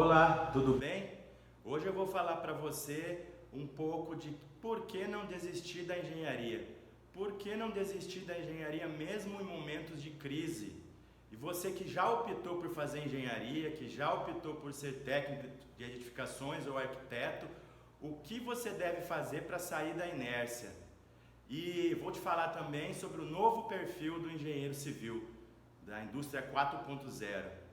Olá, tudo bem? Hoje eu vou falar para você um pouco de por que não desistir da engenharia. Por que não desistir da engenharia mesmo em momentos de crise? E você que já optou por fazer engenharia, que já optou por ser técnico de edificações ou arquiteto, o que você deve fazer para sair da inércia? E vou te falar também sobre o novo perfil do engenheiro civil, da indústria 4.0.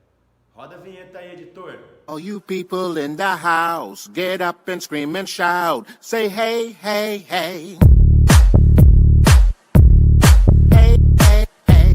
Roda a vinheta aí, editor. All you people in the house, get up and scream and shout. Say hey, hey, hey. Hey, hey, hey.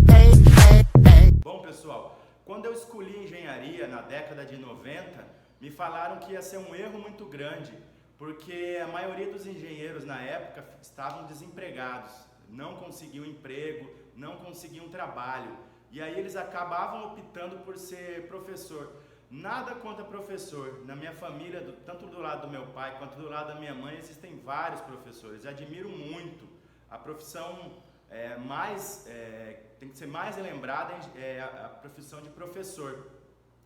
Hey, hey, hey. Bom, pessoal, quando eu escolhi engenharia na década de 90, me falaram que ia ser um erro muito grande, porque a maioria dos engenheiros na época estavam desempregados, não conseguiam emprego, não conseguiam trabalho. E aí eles acabavam optando por ser professor. Nada contra professor. Na minha família, tanto do lado do meu pai quanto do lado da minha mãe, existem vários professores. Admiro muito. A profissão tem que ser mais lembrada é a profissão de professor.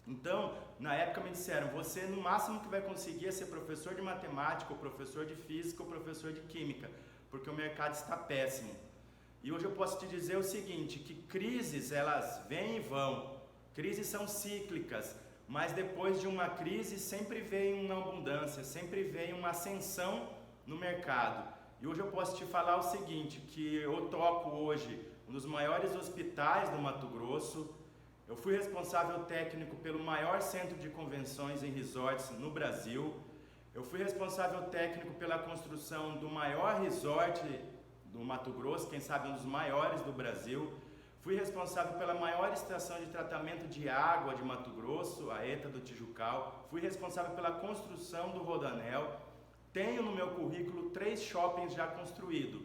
Então, na época me disseram, você no máximo que vai conseguir é ser professor de matemática, ou professor de física, ou professor de química, porque o mercado está péssimo. E hoje eu posso te dizer o seguinte, que crises elas vêm e vão, crises são cíclicas, mas depois de uma crise sempre vem uma abundância, sempre vem uma ascensão no mercado. E hoje eu posso te falar o seguinte, que eu toco hoje um dos maiores hospitais do Mato Grosso, eu fui responsável técnico pelo maior centro de convenções em resorts no Brasil, eu fui responsável técnico pela construção do maior resort do Mato Grosso, quem sabe um dos maiores do Brasil. Fui responsável pela maior estação de tratamento de água de Mato Grosso, a ETA do Tijucal. Fui responsável pela construção do Rodoanel. Tenho no meu currículo 3 shoppings já construídos.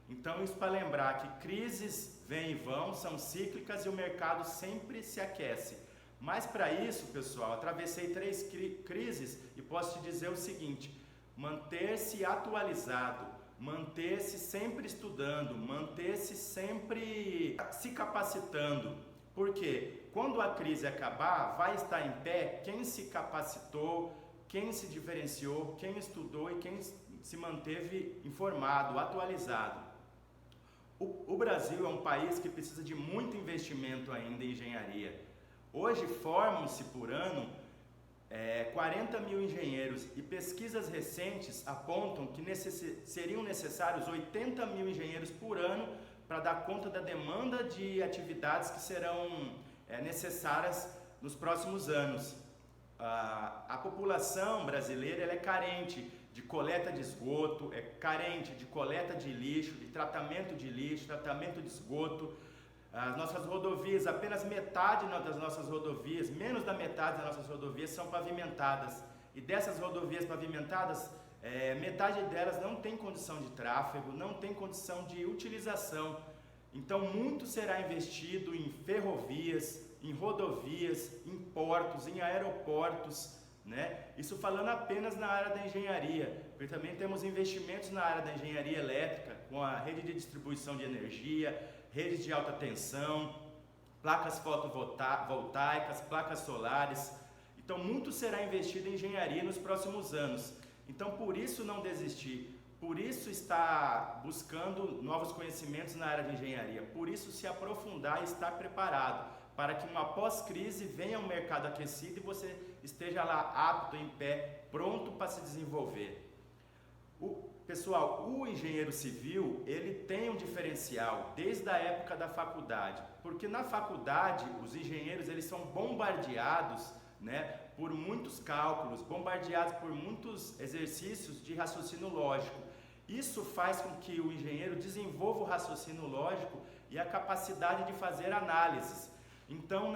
Então isso para lembrar que crises vêm e vão, são cíclicas e o mercado sempre se aquece. Mas para isso, pessoal, atravessei 3 crises e posso te dizer o seguinte, manter-se atualizado, manter-se sempre estudando, manter-se sempre se capacitando. Porque quando a crise acabar, vai estar em pé quem se capacitou, quem se diferenciou, quem estudou e quem se manteve informado, atualizado. O Brasil é um país que precisa de muito investimento ainda em engenharia. Hoje formam-se por ano 40 mil engenheiros e pesquisas recentes apontam que seriam necessários 80 mil engenheiros por ano para dar conta da demanda de atividades que serão necessárias nos próximos anos. A população brasileira ela é carente de coleta de esgoto, é carente de coleta de lixo, de tratamento de lixo, tratamento de esgoto. As nossas rodovias, apenas metade das nossas rodovias, menos da metade das nossas rodovias são pavimentadas. E dessas rodovias pavimentadas, metade delas não tem condição de tráfego, não tem condição de utilização. Então, muito será investido em ferrovias, em rodovias, em portos, em aeroportos, né? Isso falando apenas na área da engenharia, porque também temos investimentos na área da engenharia elétrica, com a rede de distribuição de energia, redes de alta tensão, placas fotovoltaicas, placas solares. Então, muito será investido em engenharia nos próximos anos. Então, por isso não desistir, por isso estar buscando novos conhecimentos na área de engenharia, por isso se aprofundar e estar preparado, para que uma pós-crise venha um mercado aquecido e você esteja lá apto, em pé, pronto para se desenvolver. Pessoal, o engenheiro civil, ele tem um diferencial desde a época da faculdade, porque na faculdade os engenheiros eles são bombardeados, né, por muitos cálculos, bombardeados por muitos exercícios de raciocínio lógico. Isso faz com que o engenheiro desenvolva o raciocínio lógico e a capacidade de fazer análises. Então,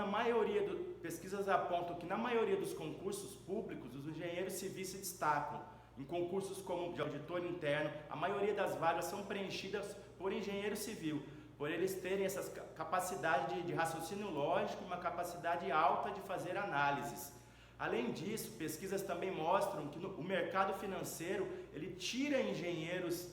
pesquisas apontam que na maioria dos concursos públicos, os engenheiros civis se destacam. Em concursos como de auditor interno, a maioria das vagas são preenchidas por engenheiro civil, por eles terem essa capacidade de raciocínio lógico e uma capacidade alta de fazer análises. Além disso, pesquisas também mostram que o mercado financeiro ele tira engenheiros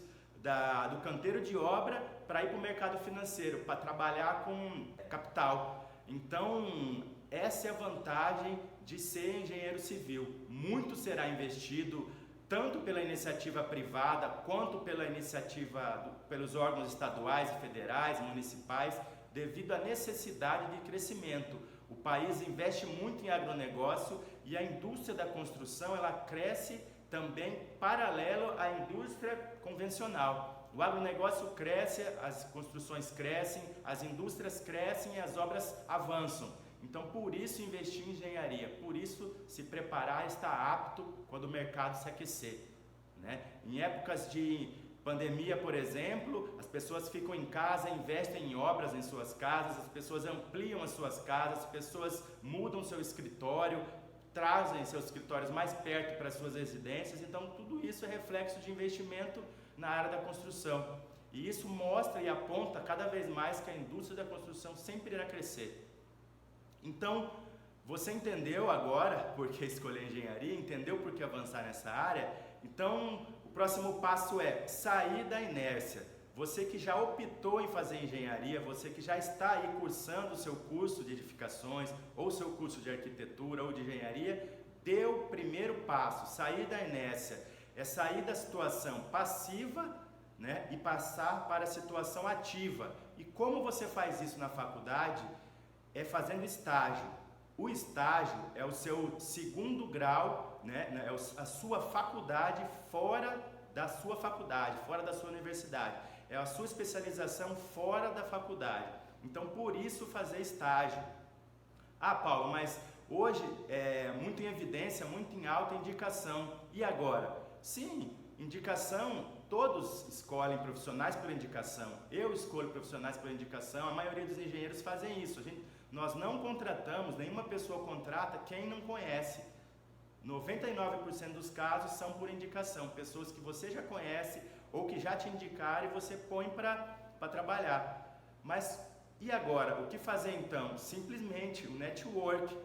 do canteiro de obra para ir para o mercado financeiro, para trabalhar com capital. Então, essa é a vantagem de ser engenheiro civil. Muito será investido tanto pela iniciativa privada quanto pela pelos órgãos estaduais e federais, municipais, devido à necessidade de crescimento. O país investe muito em agronegócio e a indústria da construção ela cresce também paralelo à indústria convencional. O agronegócio cresce, as construções crescem, as indústrias crescem e as obras avançam. Então, por isso investir em engenharia, por isso se preparar, estar apto quando o mercado se aquecer, né? Em épocas de pandemia, por exemplo, as pessoas ficam em casa, investem em obras em suas casas, as pessoas ampliam as suas casas, as pessoas mudam seu escritório, trazem seus escritórios mais perto para as suas residências. Então, tudo isso é reflexo de investimento na área da construção. E isso mostra e aponta cada vez mais que a indústria da construção sempre irá crescer. Então, você entendeu agora por que escolher engenharia, entendeu por que avançar nessa área? Então, o próximo passo é sair da inércia. Você que já optou em fazer engenharia, você que já está aí cursando o seu curso de edificações, ou seu curso de arquitetura ou de engenharia, dê o primeiro passo, sair da inércia. É sair da situação passiva, né, e passar para a situação ativa. E como você faz isso na faculdade? É fazendo estágio. O estágio é o seu segundo grau, né, é a sua faculdade fora da sua faculdade, fora da sua universidade. É a sua especialização fora da faculdade. Então, por isso, fazer estágio. Ah, Paulo, mas hoje é muito em evidência, muito em alta indicação. E agora? Sim, indicação, todos escolhem profissionais por indicação. Eu escolho profissionais por indicação, a maioria dos engenheiros fazem isso. Nós não contratamos, nenhuma pessoa contrata quem não conhece. 99% dos casos são por indicação, pessoas que você já conhece ou que já te indicaram e você põe para trabalhar. Mas e agora? O que fazer então? Simplesmente o network.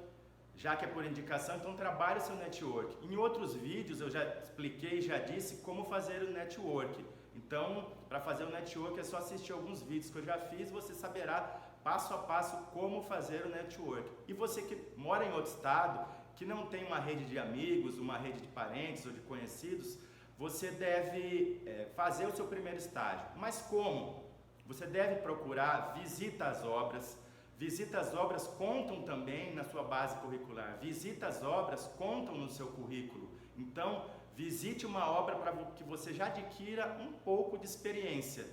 Já que é por indicação, então trabalhe o seu network. Em outros vídeos eu já expliquei, já disse como fazer o network. Então, para fazer o network é só assistir alguns vídeos que eu já fiz, você saberá passo a passo como fazer o network. E você que mora em outro estado, que não tem uma rede de amigos, uma rede de parentes ou de conhecidos, você deve fazer o seu primeiro estágio. Mas como? Você deve procurar visita às obras. Visita às obras contam também na sua base curricular. Visita às obras contam no seu currículo. Então, visite uma obra para que você já adquira um pouco de experiência,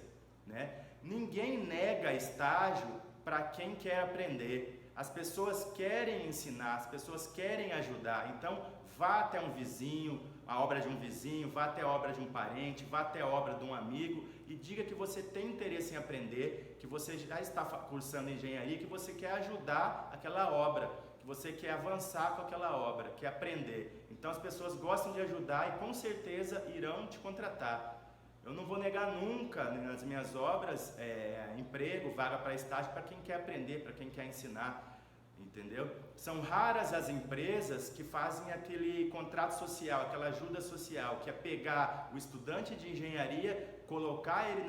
né? Ninguém nega estágio para quem quer aprender. As pessoas querem ensinar, as pessoas querem ajudar. Então, vá até um vizinho, a obra de um vizinho, vá até a obra de um parente, vá até a obra de um amigo e diga que você tem interesse em aprender, que você já está cursando engenharia, que você quer ajudar aquela obra, que você quer avançar com aquela obra, quer aprender. Então, as pessoas gostam de ajudar e com certeza irão te contratar. Eu não vou negar nunca nas minhas obras emprego, vaga para estágio para quem quer aprender, para quem quer ensinar, entendeu? São raras as empresas que fazem aquele contrato social, aquela ajuda social, que é pegar o estudante de engenharia, colocar ele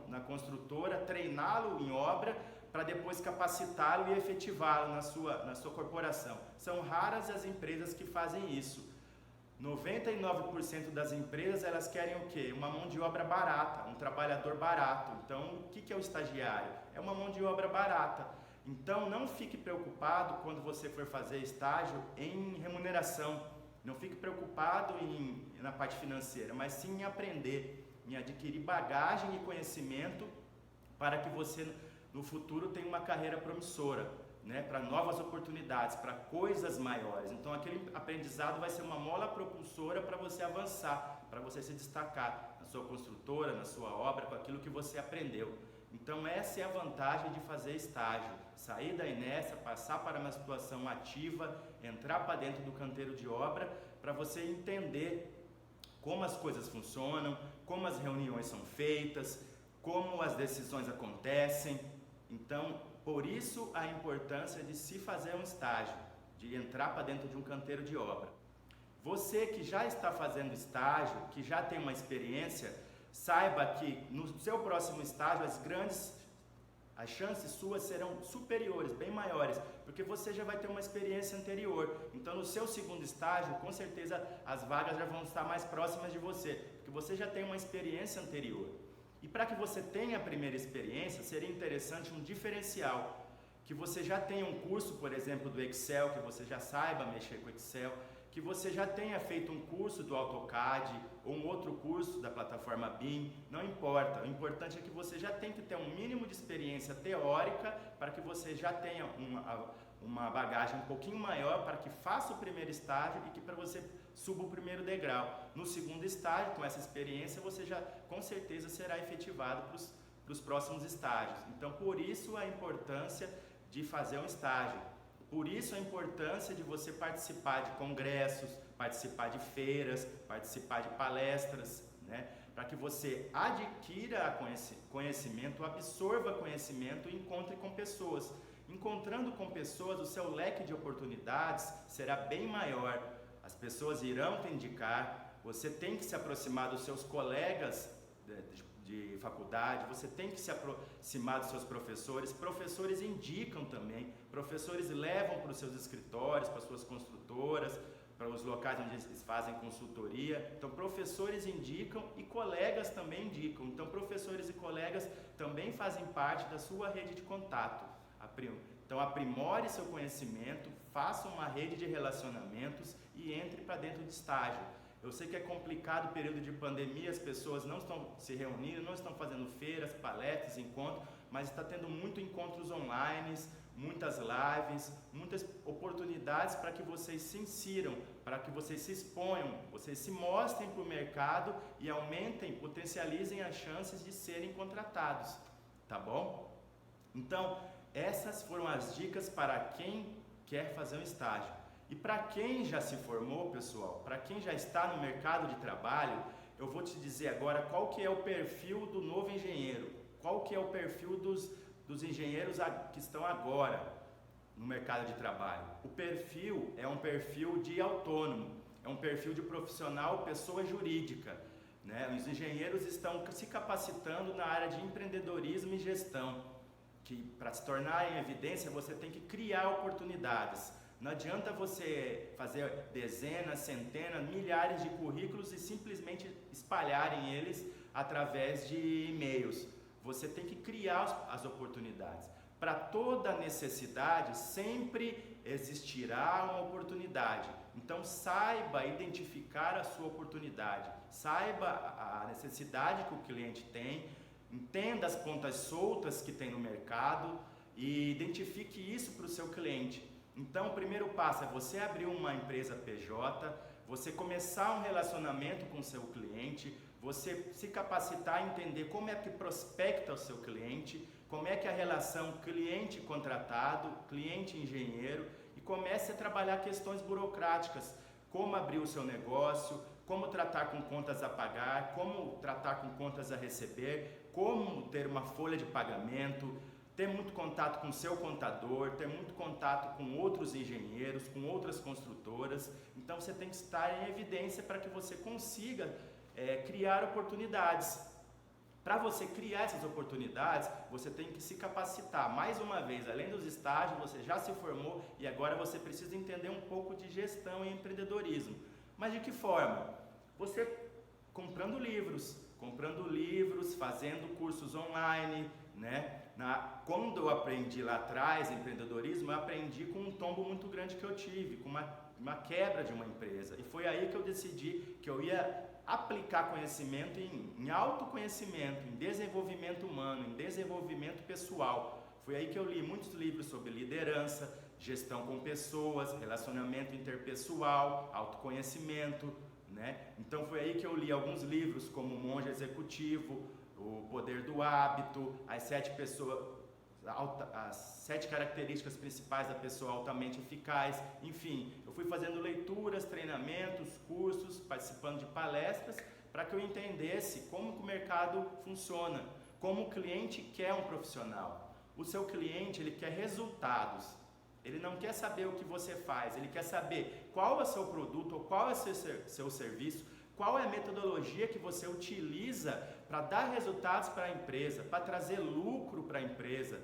na construtora, treiná-lo em obra, para depois capacitá-lo e efetivá-lo na sua corporação. São raras as empresas que fazem isso. 99% das empresas, elas querem o quê? Uma mão de obra barata, um trabalhador barato. Então, o que é o estagiário? É uma mão de obra barata. Então, não fique preocupado quando você for fazer estágio em remuneração. Não fique preocupado na parte financeira, mas sim em aprender, em adquirir bagagem e conhecimento para que você, no futuro, tenha uma carreira promissora, né, para novas oportunidades, para coisas maiores. Então, aquele aprendizado vai ser uma mola propulsora para você avançar, para você se destacar na sua construtora, na sua obra, com aquilo que você aprendeu. Então, essa é a vantagem de fazer estágio. Sair da inércia, passar para uma situação ativa, entrar para dentro do canteiro de obra, para você entender como as coisas funcionam, como as reuniões são feitas, como as decisões acontecem. Então, por isso a importância de se fazer um estágio, de entrar para dentro de um canteiro de obra. Você que já está fazendo estágio, que já tem uma experiência, saiba que no seu próximo estágio as grandes As chances suas serão superiores, bem maiores, porque você já vai ter uma experiência anterior. Então, no seu segundo estágio, com certeza as vagas já vão estar mais próximas de você, porque você já tem uma experiência anterior. E para que você tenha a primeira experiência, seria interessante um diferencial, que você já tenha um curso, por exemplo, do Excel, que você já saiba mexer com Excel, que você já tenha feito um curso do AutoCAD ou um outro curso da plataforma BIM, não importa. O importante é que você já tem que ter um mínimo de experiência teórica para que você já tenha uma bagagem um pouquinho maior para que faça o primeiro estágio e que para você suba o primeiro degrau. No segundo estágio, com essa experiência, você já com certeza será efetivado para os próximos estágios. Então, por isso a importância de fazer um estágio. Por isso a importância de você participar de congressos, participar de feiras, participar de palestras, né? Para que você adquira conhecimento, absorva conhecimento e encontre com pessoas. Encontrando com pessoas, o seu leque de oportunidades será bem maior. As pessoas irão te indicar, você tem que se aproximar dos seus colegas de faculdade, você tem que se aproximar dos seus professores. Professores indicam também, professores levam para os seus escritórios, para as suas construtoras, para os locais onde eles fazem consultoria. Então, professores indicam e colegas também indicam. Então, professores e colegas também fazem parte da sua rede de contato. Então, aprimore seu conhecimento, faça uma rede de relacionamentos e entre para dentro de estágio. Eu sei que é complicado o período de pandemia, as pessoas não estão se reunindo, não estão fazendo feiras, palestras, encontros, mas está tendo muitos encontros online, muitas lives, muitas oportunidades para que vocês se insiram, para que vocês se exponham, vocês se mostrem para o mercado e aumentem, potencializem as chances de serem contratados, tá bom? Então, essas foram as dicas para quem quer fazer um estágio. E para quem já se formou, pessoal, para quem já está no mercado de trabalho, eu vou te dizer agora qual que é o perfil do novo engenheiro, qual que é o perfil dos engenheiros que estão agora no mercado de trabalho. O perfil é um perfil de autônomo, é um perfil de profissional, pessoa jurídica, né? Os engenheiros estão se capacitando na área de empreendedorismo e gestão, que para se tornar em evidência você tem que criar oportunidades. Não adianta você fazer dezenas, centenas, milhares de currículos e simplesmente espalharem eles através de e-mails. Você tem que criar as oportunidades. Para toda necessidade, sempre existirá uma oportunidade. Então, saiba identificar a sua oportunidade. Saiba a necessidade que o cliente tem. Entenda as pontas soltas que tem no mercado e identifique isso para o seu cliente. Então, o primeiro passo é você abrir uma empresa PJ, você começar um relacionamento com o seu cliente, você se capacitar a entender como é que prospecta o seu cliente, como é que é a relação cliente-contratado, cliente-engenheiro, e comece a trabalhar questões burocráticas, como abrir o seu negócio, como tratar com contas a pagar, como tratar com contas a receber, como ter uma folha de pagamento, ter muito contato com o seu contador, ter muito contato com outros engenheiros, com outras construtoras. Então você tem que estar em evidência para que você consiga criar oportunidades. Para você criar essas oportunidades, você tem que se capacitar. Mais uma vez, além dos estágios, você já se formou e agora você precisa entender um pouco de gestão e empreendedorismo. Mas de que forma? Você comprando livros, fazendo cursos online, né? Quando eu aprendi lá atrás empreendedorismo, eu aprendi com um tombo muito grande que eu tive, com uma quebra de uma empresa. E foi aí que eu decidi que eu ia aplicar conhecimento em autoconhecimento, em desenvolvimento humano, em desenvolvimento pessoal. Foi aí que eu li muitos livros sobre liderança, gestão com pessoas, relacionamento interpessoal, autoconhecimento, né? Então foi aí que eu li alguns livros como Monge Executivo, O Poder do Hábito, as 7 características principais da pessoa altamente eficaz. Enfim, eu fui fazendo leituras, treinamentos, cursos, participando de palestras para que eu entendesse como que o mercado funciona, como o cliente quer um profissional. O seu cliente, ele quer resultados. Ele não quer saber o que você faz, ele quer saber qual é o seu produto ou qual é o seu serviço Qual é a metodologia que você utiliza para dar resultados para a empresa, para trazer lucro para a empresa?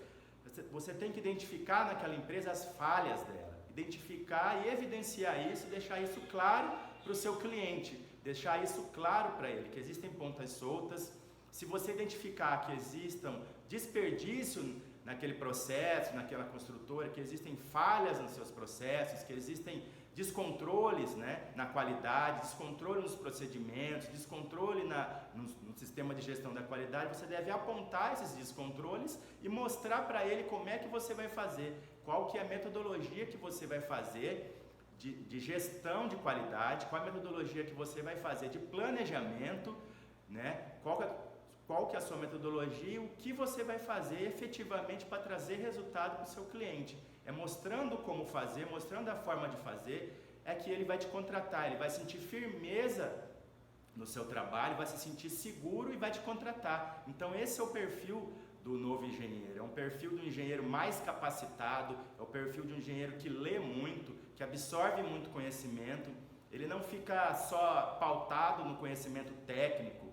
Você tem que identificar naquela empresa as falhas dela, identificar e evidenciar isso, deixar isso claro para o seu cliente, deixar isso claro para ele, que existem pontas soltas. Se você identificar que existam desperdício naquele processo, naquela construtora, que existem falhas nos seus processos, que existem descontroles, né, na qualidade, descontrole nos procedimentos, descontrole no sistema de gestão da qualidade, você deve apontar esses descontroles e mostrar para ele como é que você vai fazer, qual que é a metodologia que você vai fazer de gestão de qualidade, qual a metodologia que você vai fazer de planejamento, né, qual que é a sua metodologia e o que você vai fazer efetivamente para trazer resultado para o seu cliente. É mostrando como fazer, mostrando a forma de fazer, é que ele vai te contratar, ele vai sentir firmeza no seu trabalho, vai se sentir seguro e vai te contratar. Então esse é o perfil do novo engenheiro, é um perfil do engenheiro mais capacitado, é o perfil de um engenheiro que lê muito, que absorve muito conhecimento, ele não fica só pautado no conhecimento técnico.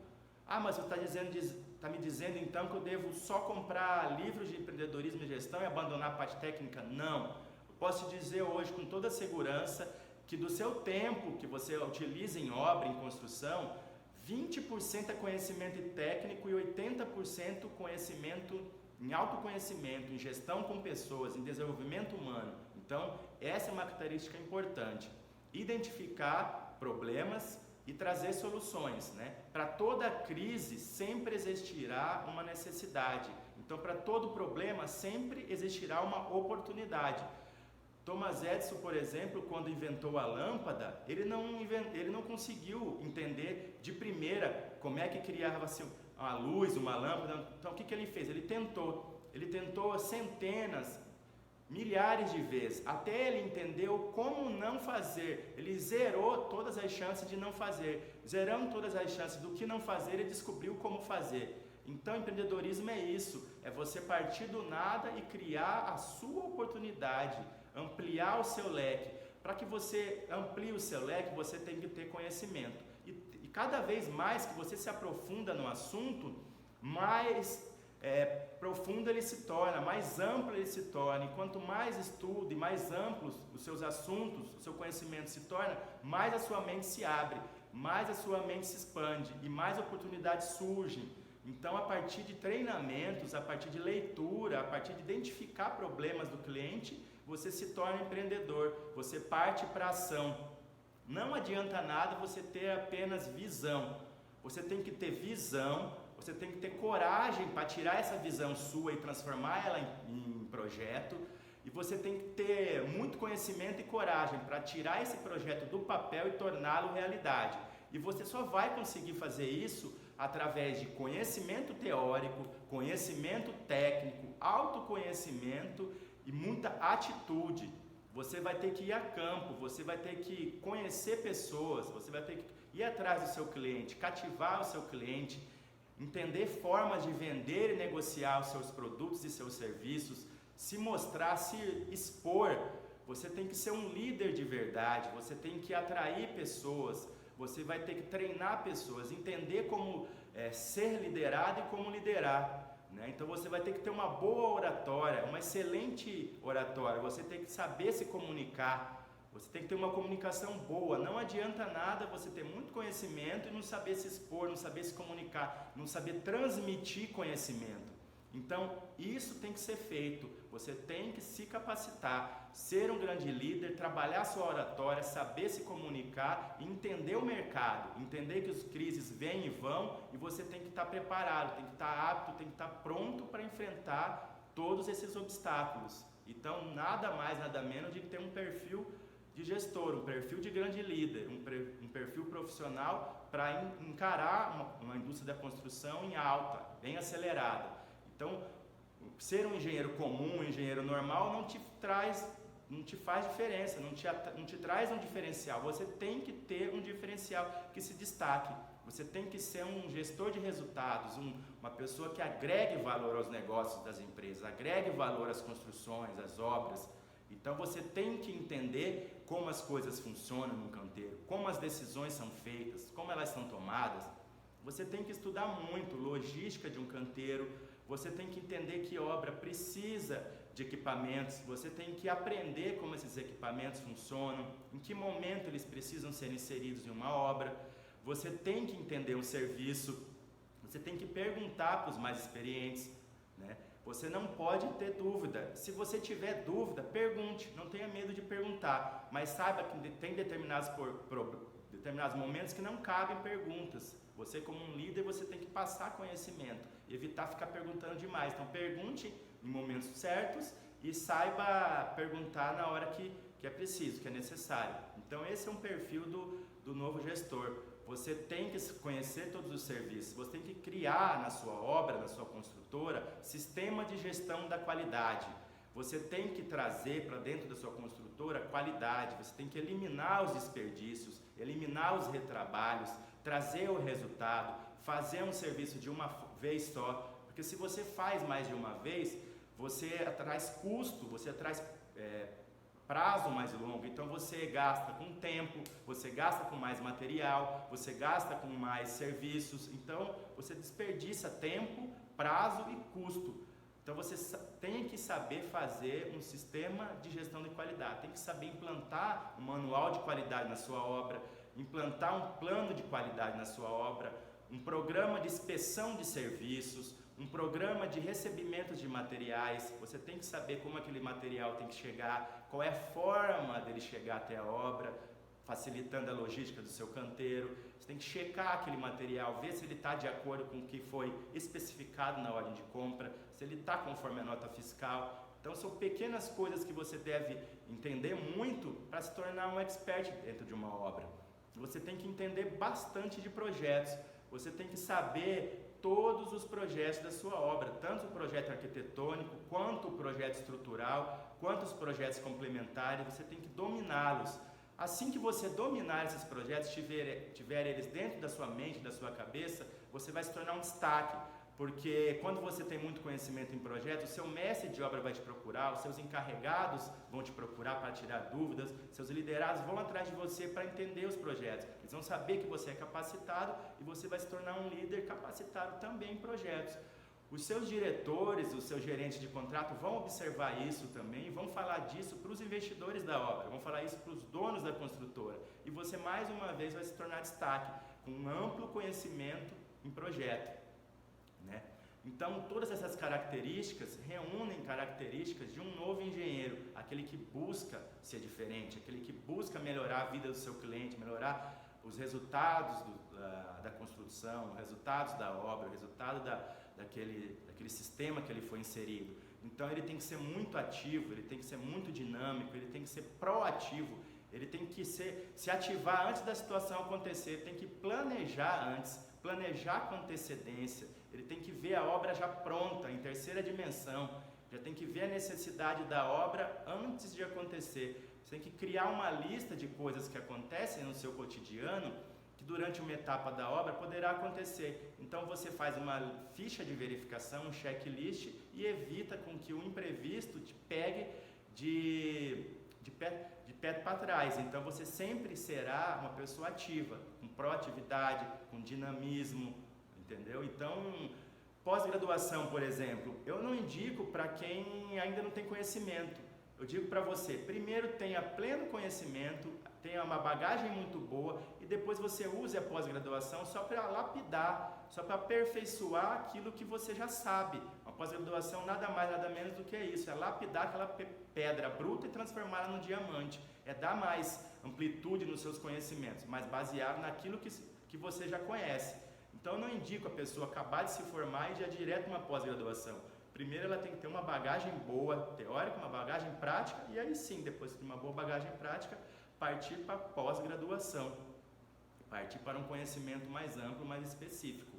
Ah, mas você está me dizendo então que eu devo só comprar livros de empreendedorismo e gestão e abandonar a parte técnica? Não. Eu posso te dizer hoje com toda segurança que do seu tempo que você utiliza em obra, em construção, 20% é conhecimento técnico e 80% conhecimento em autoconhecimento, em gestão com pessoas, em desenvolvimento humano. Então, essa é uma característica importante. Identificar problemas e trazer soluções, né? Para toda crise sempre existirá uma necessidade. Então, para todo problema sempre existirá uma oportunidade. Thomas Edison, por exemplo, quando inventou a lâmpada, ele não conseguiu entender de primeira como é que criava-se uma luz, uma lâmpada. Então, o que ele fez? Ele tentou centenas, milhares de vezes, até ele entendeu como não fazer. Ele zerou todas as chances de não fazer. Zerando todas as chances do que não fazer, ele descobriu como fazer. Então, empreendedorismo é isso, é você partir do nada e criar a sua oportunidade, ampliar o seu leque. Para que você amplie o seu leque, você tem que ter conhecimento. E cada vez mais que você se aprofunda no assunto, mais profundo ele se torna, mais amplo ele se torna. E quanto mais estudo e mais amplos os seus assuntos, o seu conhecimento se torna, mais a sua mente se abre, mais a sua mente se expande e mais oportunidades surgem. Então, a partir de treinamentos, a partir de leitura, a partir de identificar problemas do cliente, você se torna empreendedor, você parte para a ação. Não adianta nada você ter apenas visão, você tem que ter visão, você tem que ter coragem para tirar essa visão sua e transformar ela em projeto, e você tem que ter muito conhecimento e coragem para tirar esse projeto do papel e torná-lo realidade. E você só vai conseguir fazer isso através de conhecimento teórico, conhecimento técnico, autoconhecimento e muita atitude. Você vai ter que ir a campo, você vai ter que conhecer pessoas, você vai ter que ir atrás do seu cliente, cativar o seu cliente, entender formas de vender e negociar os seus produtos e seus serviços, se mostrar, se expor. Você tem que ser um líder de verdade, você tem que atrair pessoas, você vai ter que treinar pessoas, entender como ser liderado e como liderar, né? Então você vai ter que ter uma boa oratória, uma excelente oratória, você tem que saber se comunicar, você tem que ter uma comunicação boa. Não adianta nada você ter muito conhecimento e não saber se expor, não saber se comunicar, não saber transmitir conhecimento. Então, isso tem que ser feito, você tem que se capacitar, ser um grande líder, trabalhar sua oratória, saber se comunicar, entender o mercado, entender que as crises vêm e vão e você tem que estar preparado, tem que estar apto, tem que estar pronto para enfrentar todos esses obstáculos. Então, nada mais, nada menos de ter um perfil de gestor, um perfil de grande líder, um perfil profissional para encarar uma indústria da construção em alta, bem acelerada. Então, ser um engenheiro comum, um engenheiro normal, não te faz diferença, não te traz um diferencial. Você tem que ter um diferencial que se destaque. Você tem que ser um gestor de resultados, uma pessoa que agregue valor aos negócios das empresas, agregue valor às construções, às obras. E Então você tem que entender como as coisas funcionam no canteiro, como as decisões são feitas, como elas são tomadas. Você tem que estudar muito logística de um canteiro, você tem que entender que obra precisa de equipamentos, você tem que aprender como esses equipamentos funcionam, em que momento eles precisam ser inseridos em uma obra, você tem que entender um serviço, você tem que perguntar para os mais experientes, né? Você não pode ter dúvida. Se você tiver dúvida, pergunte, não tenha medo de perguntar, mas saiba que tem determinados momentos que não cabem perguntas. Você como um líder, você tem que passar conhecimento, evitar ficar perguntando demais. Então pergunte em momentos certos e saiba perguntar na hora que é preciso, que é necessário. Então esse é um perfil do novo gestor. Você tem que conhecer todos os serviços, você tem que criar na sua obra, na sua construtora, sistema de gestão da qualidade. Você tem que trazer para dentro da sua construtora qualidade, você tem que eliminar os desperdícios, eliminar os retrabalhos, trazer o resultado, fazer um serviço de uma vez só, porque se você faz mais de uma vez, você traz custo, você traz prazo mais longo, então você gasta com tempo, você gasta com mais material, você gasta com mais serviços, então você desperdiça tempo, prazo e custo. Então você tem que saber fazer um sistema de gestão de qualidade, tem que saber implantar um manual de qualidade na sua obra, implantar um plano de qualidade na sua obra, um programa de inspeção de serviços, um programa de recebimento de materiais. Você tem que saber como aquele material tem que chegar, qual é a forma dele chegar até a obra, facilitando a logística do seu canteiro. Você tem que checar aquele material, ver se ele está de acordo com o que foi especificado na ordem de compra, se ele está conforme a nota fiscal. Então são pequenas coisas que você deve entender muito para se tornar um expert dentro de uma obra. Você tem que entender bastante de projetos, você tem que saber todos os projetos da sua obra, tanto o projeto arquitetônico, quanto o projeto estrutural, quanto os projetos complementares, você tem que dominá-los. Assim que você dominar esses projetos, tiver eles dentro da sua mente, da sua cabeça, você vai se tornar um destaque, porque quando você tem muito conhecimento em projetos, o seu mestre de obra vai te procurar, os seus encarregados vão te procurar para tirar dúvidas, seus liderados vão atrás de você para entender os projetos. Eles vão saber que você é capacitado e você vai se tornar um líder capacitado também em projetos. Os seus diretores, os seus gerentes de contrato vão observar isso também, vão falar disso para os investidores da obra, vão falar isso para os donos da construtora. E você mais uma vez vai se tornar destaque, com um amplo conhecimento em projeto, né? Então todas essas características reúnem características de um novo engenheiro, aquele que busca ser diferente, aquele que busca melhorar a vida do seu cliente, melhorar os resultados da construção, os resultados da obra, o resultado daquele sistema que ele foi inserido. Então ele tem que ser muito ativo, ele tem que ser muito dinâmico, ele tem que ser proativo, ele tem que se ativar antes da situação acontecer, ele tem que planejar antes, planejar com antecedência, ele tem que ver a obra já pronta, em terceira dimensão, já tem que ver a necessidade da obra antes de acontecer. Você tem que criar uma lista de coisas que acontecem no seu cotidiano, que durante uma etapa da obra poderá acontecer. Então você faz uma ficha de verificação, um checklist, e evita com que o imprevisto te pegue de pé para trás. Então você sempre será uma pessoa ativa, com proatividade, com dinamismo, entendeu? Então, pós-graduação, por exemplo, eu não indico para quem ainda não tem conhecimento. Eu digo para você, primeiro tenha pleno conhecimento, tenha uma bagagem muito boa e depois você use a pós-graduação só para lapidar, só para aperfeiçoar aquilo que você já sabe. Uma pós-graduação nada mais, nada menos do que isso, é lapidar aquela pedra bruta e transformá-la num diamante. É dar mais amplitude nos seus conhecimentos, mas baseado naquilo que você já conhece. Então eu não indico a pessoa acabar de se formar e já direto uma pós-graduação. Primeiro ela tem que ter uma bagagem boa, teórica, uma bagagem prática, e aí sim, depois de uma boa bagagem prática, partir para a pós-graduação, partir para um conhecimento mais amplo, mais específico.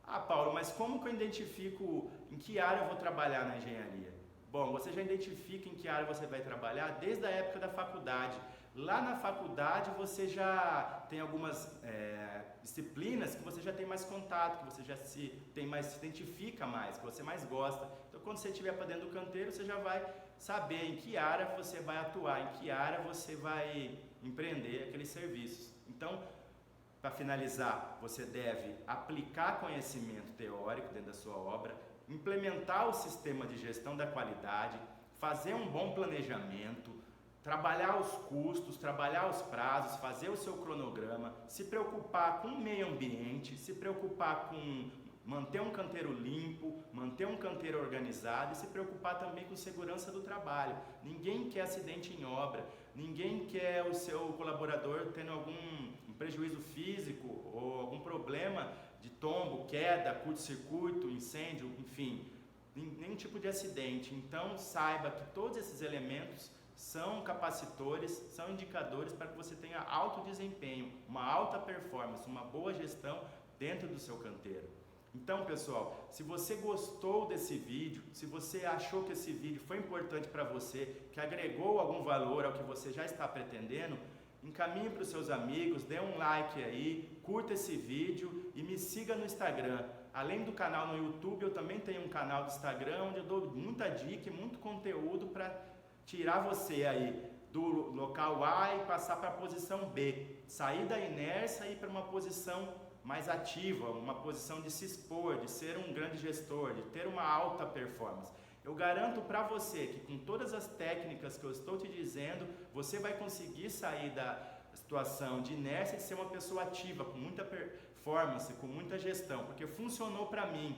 Ah, Paulo, mas como que eu identifico em que área eu vou trabalhar na engenharia? Bom, você já identifica em que área você vai trabalhar desde a época da faculdade. Lá na faculdade você já tem algumas disciplinas que você já tem mais contato, que você já se identifica mais, que você mais gosta. Então quando você estiver para dentro do canteiro, você já vai saber em que área você vai atuar, em que área você vai empreender aqueles serviços. Então, para finalizar, você deve aplicar conhecimento teórico dentro da sua obra, implementar o sistema de gestão da qualidade, fazer um bom planejamento, trabalhar os custos, trabalhar os prazos, fazer o seu cronograma, se preocupar com o meio ambiente, se preocupar com manter um canteiro limpo, manter um canteiro organizado e se preocupar também com segurança do trabalho. Ninguém quer acidente em obra, ninguém quer o seu colaborador tendo algum prejuízo físico ou algum problema de tombo, queda, curto-circuito, incêndio, enfim, nenhum tipo de acidente. Então saiba que todos esses elementos são capacitores, são indicadores para que você tenha alto desempenho, uma alta performance, uma boa gestão dentro do seu canteiro. Então, pessoal, se você gostou desse vídeo, se você achou que esse vídeo foi importante para você, que agregou algum valor ao que você já está pretendendo, encaminhe para os seus amigos, dê um like aí, curta esse vídeo e me siga no Instagram. Além do canal no YouTube, eu também tenho um canal do Instagram onde eu dou muita dica e muito conteúdo para tirar você aí do local A e passar para a posição B, sair da inércia e ir para uma posição mais ativa, uma posição de se expor, de ser um grande gestor, de ter uma alta performance. Eu garanto para você que com todas as técnicas que eu estou te dizendo, você vai conseguir sair da situação de inércia e ser uma pessoa ativa, com muita performance, com muita gestão, porque funcionou para mim.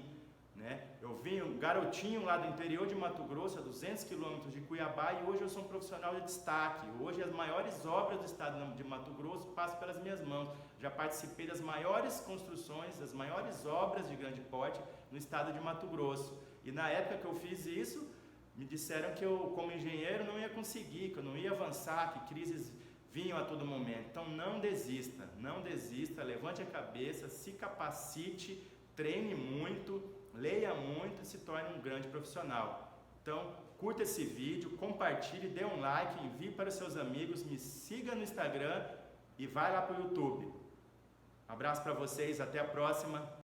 Eu vim um garotinho lá do interior de Mato Grosso, a 200 quilômetros de Cuiabá, e hoje eu sou um profissional de destaque. Hoje as maiores obras do estado de Mato Grosso passam pelas minhas mãos. Já participei das maiores construções, das maiores obras de grande porte no estado de Mato Grosso. E na época que eu fiz isso, me disseram que eu, como engenheiro, não ia conseguir, que eu não ia avançar, que crises vinham a todo momento. Então não desista, levante a cabeça, se capacite, treine muito, leia muito e se torne um grande profissional. Então, curta esse vídeo, compartilhe, dê um like, envie para os seus amigos, me siga no Instagram e vai lá para o YouTube. Um abraço para vocês, até a próxima.